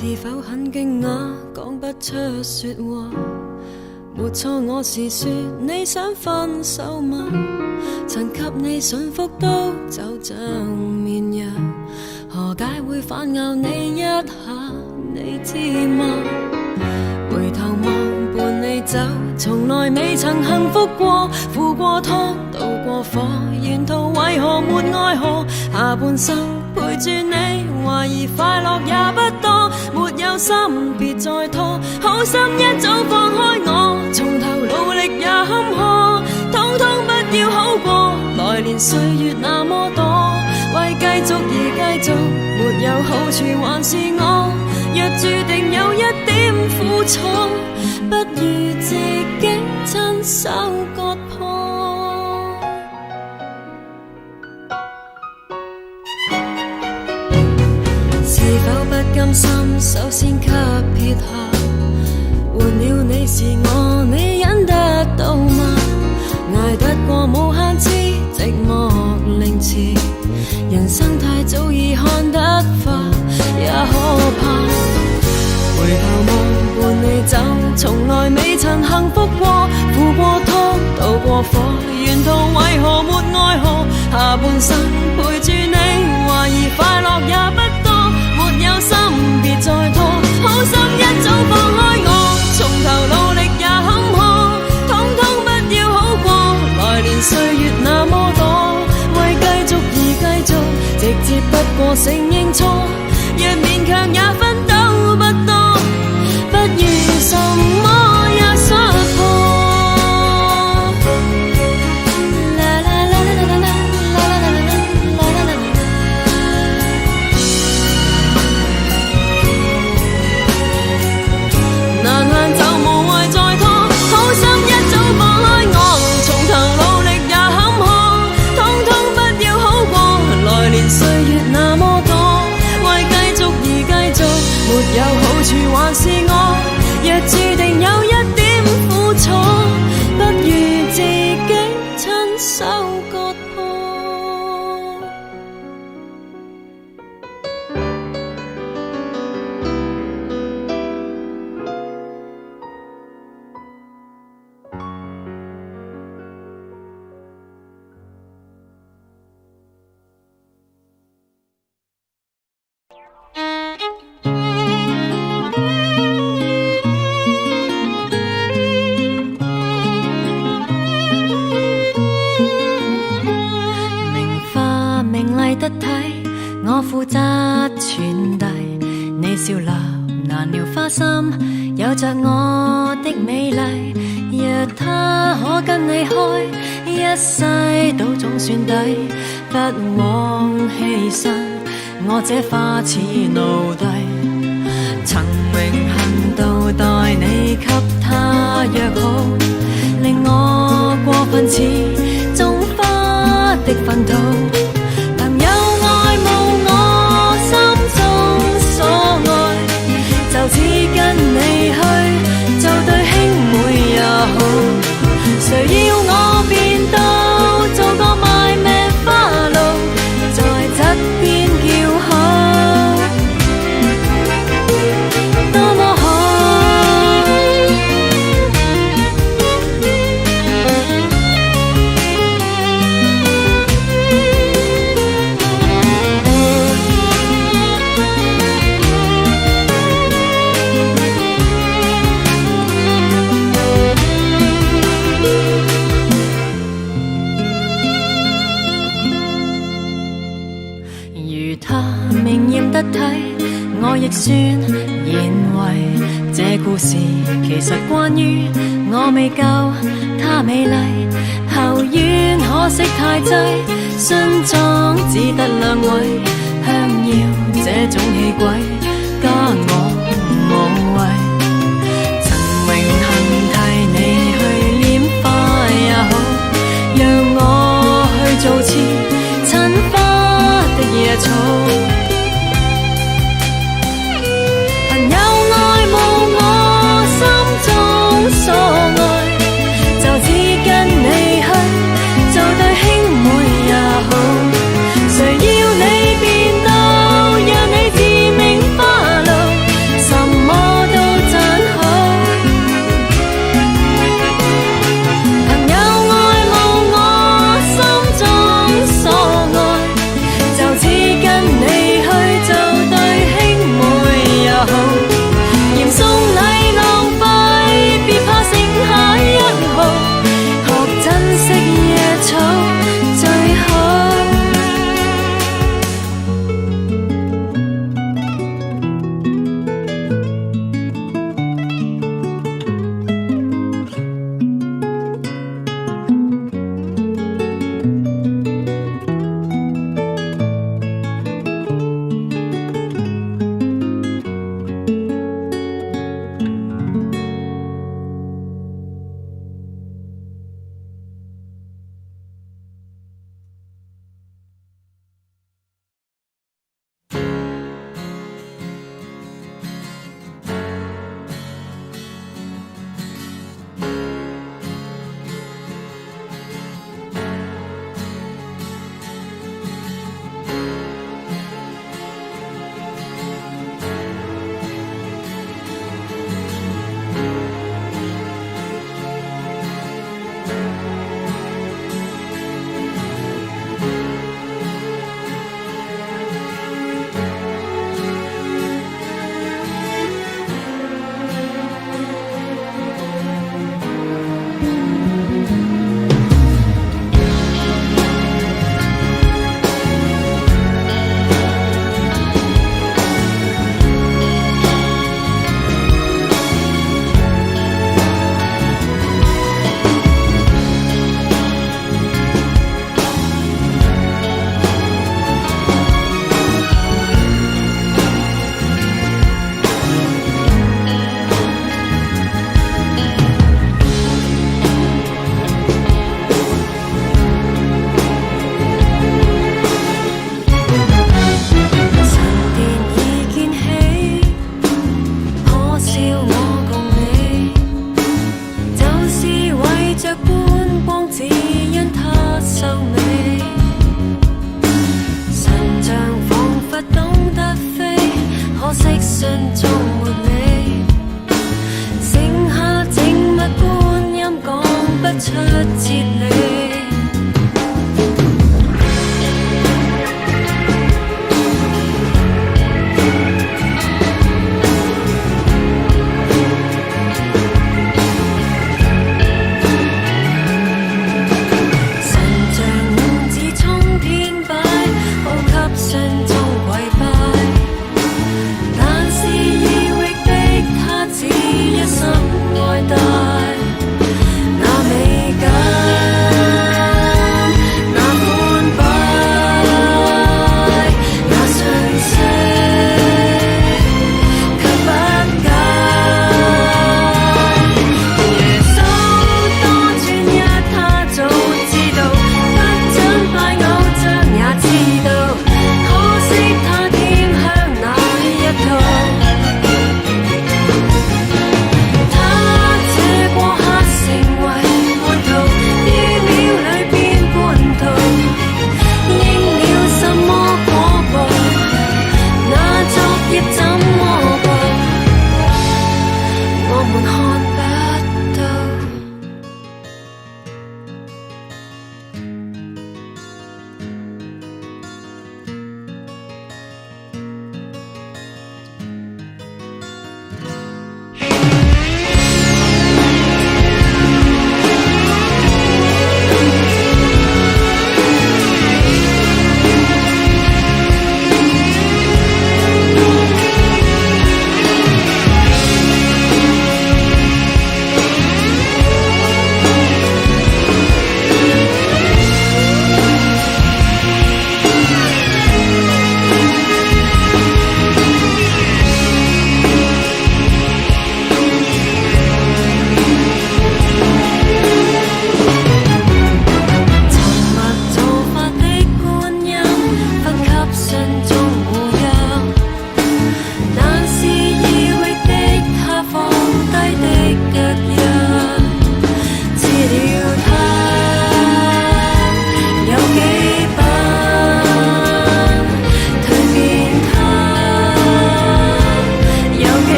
是否很驚訝，講不出說話？沒錯，我是說你想分手嗎？曾給你信福都就像綿羊，何解會反咬你一下？你知嗎？回頭望伴你走，從來未曾幸福過，付過湯，渡過火，沿途為何沒愛河？下半生陪住你，懷疑快樂也不多，沒有心別再拖，好心一早放開我，從頭努力也坎坷，統統不要好過，來年歲月那麼多，為繼續而繼續，沒有好處還是我，若注定有一點苦楚，不如自己親手割破。是否不甘心，首先給撇下，換了你是我，你忍得到嗎？捱得過無限次寂寞凌遲，人生太早已看得化，也可怕。回頭望伴你走，從來未曾幸福過，付過湯，渡過火，沿途為何沒愛河？下半生陪住你，懷疑快樂也不多，沒有心別再拖，好心一早放開我，從頭努力也坎坷，統統不要好過，來年歲月那麼多，為繼續而繼續，直接不過承認錯，若勉強也奮鬥不多，不如什麼也摔破。難行就無謂再拖，好心一早放開我，從頭努力也坎坷，統統不要好過，來年歲月那麼多，為繼續而繼續，沒有好處還是我，若注定有一點苦楚，不如自己親手割破。我負責傳遞你笑納難撩花心，有着我的美麗，若他可跟你開，一世都總算抵，不枉犧牲我這花似奴隸，曾榮幸到待你給他約好，令我過分似種花的糞土，就似跟你去，就對兄妹也好，誰要我變到做個賣命花路，在側邊叫好，多麼好。我亦算認為這故事其實關於我未夠她美麗，後院可惜太擠，新裝只得兩位，香要這種氣鬼加我